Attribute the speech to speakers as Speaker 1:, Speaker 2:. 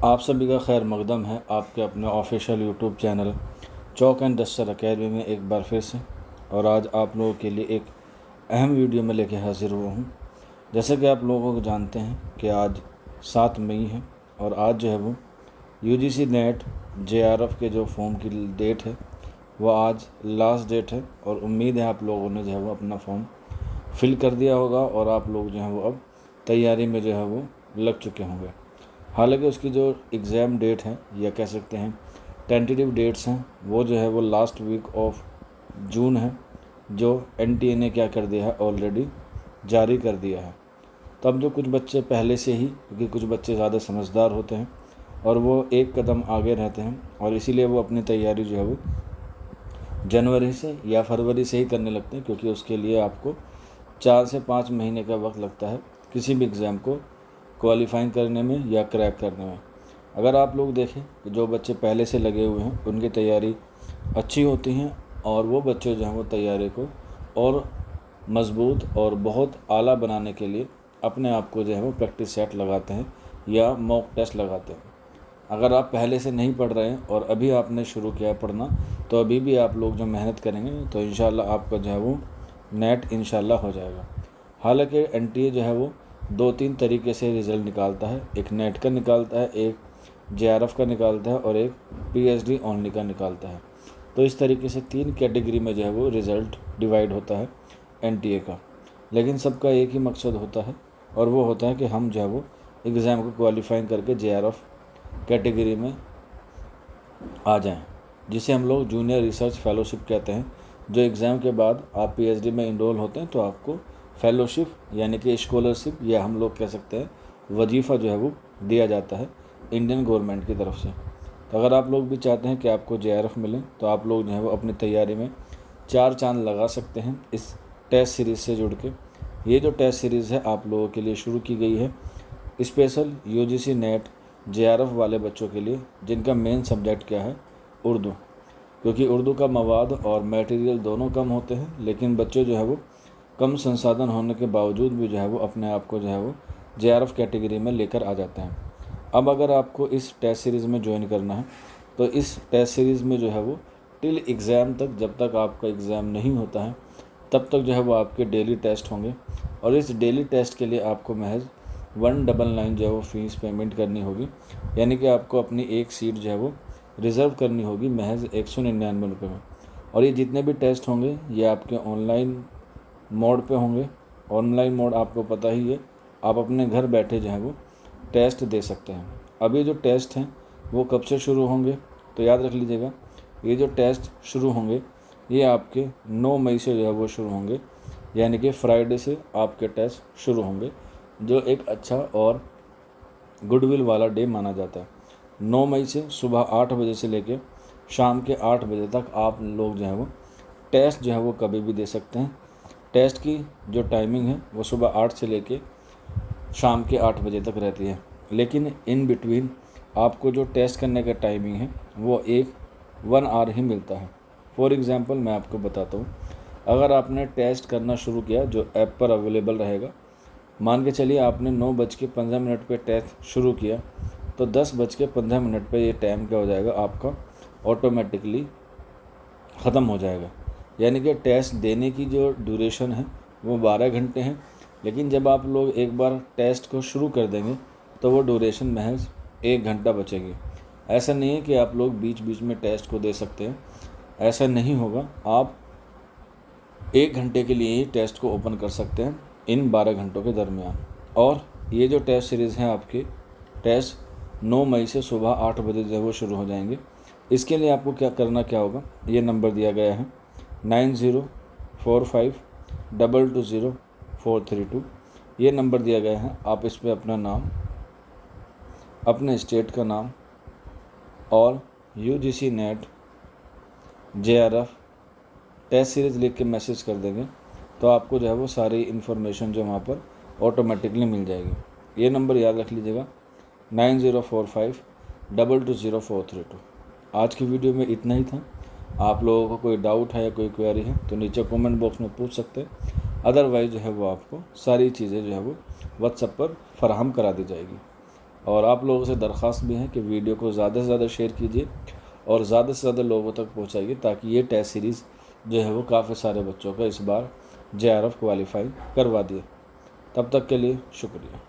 Speaker 1: आप सभी का खैर मकदम है आपके अपने official YouTube channel chalk and duster academy में एक बार फिर से। और आज आप लोगों के लिए एक अहम वीडियो में लेके हाजिर हुआ हूँ। जैसे कि आप लोगों को जानते हैं कि आज 7 मई है और आज जो है वो यूजीसी नेट जेआरएफ के जो फॉर्म की डेट है वो आज लास्ट डेट है। और उम्मीद है आप लोगों ने जो है वो अपना फॉर्म फिल कर दिया होगा और आप लोग जो है वो अब तैयारी में जो है वो लग चुके होंगे। हालांकि उसकी जो एग्ज़ाम डेट है या कह सकते हैं टेंटेटिव डेट्स हैं वो जो है वो लास्ट वीक ऑफ जून है, जो एनटीए ने क्या कर दिया है ऑलरेडी जारी कर दिया है। तब जो कुछ बच्चे पहले से ही, क्योंकि कुछ बच्चे ज़्यादा समझदार होते हैं और वो एक कदम आगे रहते हैं और इसीलिए वो अपनी तैयारी जो है वो जनवरी से या फरवरी से ही करने लगते हैं, क्योंकि उसके लिए आपको 4 से 5 महीने का वक्त लगता है किसी भी एग्ज़ाम को क्वालिफाइंग करने में या क्रैक करने में। अगर आप लोग देखें कि जो बच्चे पहले से लगे हुए हैं उनकी तैयारी अच्छी होती हैं और वो बच्चे जो हैं वो तैयारी को और मज़बूत और बहुत आला बनाने के लिए अपने आप को जो है वो प्रैक्टिस सेट लगाते हैं या मॉक टेस्ट लगाते हैं। अगर आप पहले से नहीं पढ़ रहे हैं और अभी आपने शुरू किया है पढ़ना, तो अभी भी आप लोग जो मेहनत करेंगे तो इंशाल्लाह आपका जो है वो नेट इंशाल्लाह हो जाएगा। हालांकि एनटीए जो है वो 2-3 तरीके से रिज़ल्ट निकालता है, एक नेट का निकालता है, एक जेआरएफ का निकालता है और एक पीएचडी ओनली का निकालता है। तो इस तरीके से 3 कैटेगरी में जो है वो रिज़ल्ट डिवाइड होता है एनटीए का। लेकिन सबका एक ही मकसद होता है और वो होता है कि हम जो है वो एग्ज़ाम को क्वालिफाइंग करके जेआरएफ कैटेगरी में आ जाएं, जिसे हम लोग जूनियर रिसर्च फेलोशिप कहते हैं। जो एग्ज़ाम के बाद आप पीएचडी में इनरोल होते हैं तो आपको फेलोशिप यानी कि स्कॉलरशिप या हम लोग कह सकते हैं वजीफ़ा जो है वो दिया जाता है इंडियन गवर्नमेंट की तरफ से। तो अगर आप लोग भी चाहते हैं कि आपको जेआरएफ मिले तो आप लोग जो है वो अपनी तैयारी में 4 चांद लगा सकते हैं इस टेस्ट सीरीज़ से जुड़ के। ये जो टेस्ट सीरीज़ है आप लोगों के लिए शुरू की गई है स्पेशल यूजीसी नेट जेआरएफ वाले बच्चों के लिए, जिनका मेन सब्जेक्ट क्या है उर्दू। क्योंकि उर्दू का मवाद और मटेरियल दोनों कम होते हैं, लेकिन बच्चे जो है वो कम संसाधन होने के बावजूद भी जो है वो अपने आप को जो है वो जेआरएफ कैटेगरी में लेकर आ जाते हैं। अब अगर आपको इस टेस्ट सीरीज़ में ज्वाइन करना है तो इस टेस्ट सीरीज़ में जो है वो टिल एग्ज़ाम तक, जब तक आपका एग्ज़ाम नहीं होता है तब तक जो है वो आपके डेली टेस्ट होंगे। और इस डेली टेस्ट के लिए आपको महज 199 जो है वो फ़ीस पेमेंट करनी होगी, यानी कि आपको अपनी एक सीट जो है वो रिज़र्व करनी होगी महज 199 रुपये में। और ये जितने भी टेस्ट होंगे ये आपके ऑनलाइन मोड पे होंगे। ऑनलाइन मोड आपको पता ही है, आप अपने घर बैठे जो है वो टेस्ट दे सकते हैं। अब ये जो टेस्ट हैं वो कब से शुरू होंगे, तो याद रख लीजिएगा, ये जो टेस्ट शुरू होंगे ये आपके 9 मई से जो है वो शुरू होंगे, यानी कि फ्राइडे से आपके टेस्ट शुरू होंगे, जो एक अच्छा और गुडविल वाला डे माना जाता है। 9 मई से सुबह 8 बजे से लेकर शाम के 8 बजे तक आप लोग जो है वो टेस्ट जो है वो कभी भी दे सकते हैं। टेस्ट की जो टाइमिंग है वो सुबह 8 से लेके शाम के 8 बजे तक रहती है, लेकिन इन बिटवीन आपको जो टेस्ट करने का टाइमिंग है वो 1 आवर ही मिलता है। फॉर एग्ज़ाम्पल मैं आपको बताता हूँ, अगर आपने टेस्ट करना शुरू किया जो ऐप पर अवेलेबल रहेगा, मान के चलिए आपने 9:15 पे टेस्ट शुरू किया, तो 10:15 पे ये टाइम क्या हो जाएगा आपका ऑटोमेटिकली ख़त्म हो जाएगा। यानी कि टेस्ट देने की जो ड्यूरेशन है वो 12 घंटे हैं, लेकिन जब आप लोग एक बार टेस्ट को शुरू कर देंगे तो वो ड्यूरेशन महज 1 घंटा बचेगी। ऐसा नहीं है कि आप लोग बीच बीच में टेस्ट को दे सकते हैं, ऐसा नहीं होगा। आप 1 घंटे के लिए ही टेस्ट को ओपन कर सकते हैं इन 12 घंटों के दरमियान। और ये जो टेस्ट सीरीज़ हैं आपके टेस्ट 9 मई से सुबह 8 बजे जो है वो शुरू हो जाएंगे। इसके लिए आपको क्या होगा, ये नंबर दिया गया है 9045220432। ये नंबर दिया गया है, आप इस पर अपना नाम, अपने स्टेट का नाम और UGC NET JRF test series लिख के मैसेज कर देंगे तो आपको जो है वो सारी इन्फॉर्मेशन जो वहाँ पर ऑटोमेटिकली मिल जाएगी। ये नंबर याद रख लीजिएगा 9045220432। आज की वीडियो में इतना ही था। आप लोगों को कोई डाउट है या कोई क्वेरी है तो नीचे कमेंट बॉक्स में पूछ सकते हैं, अदरवाइज़ जो है वो आपको सारी चीज़ें जो है वो व्हाट्सएप पर फराहम करा दी जाएगी। और आप लोगों से दरख्वास्त भी है कि वीडियो को ज़्यादा से ज़्यादा शेयर कीजिए और ज़्यादा से ज़्यादा लोगों तक पहुँचाइए, ताकि ये टेस्ट सीरीज़ जो है वो काफ़ी सारे बच्चों का इस बार JRF क्वालिफाई करवा दिए। तब तक के लिए शुक्रिया।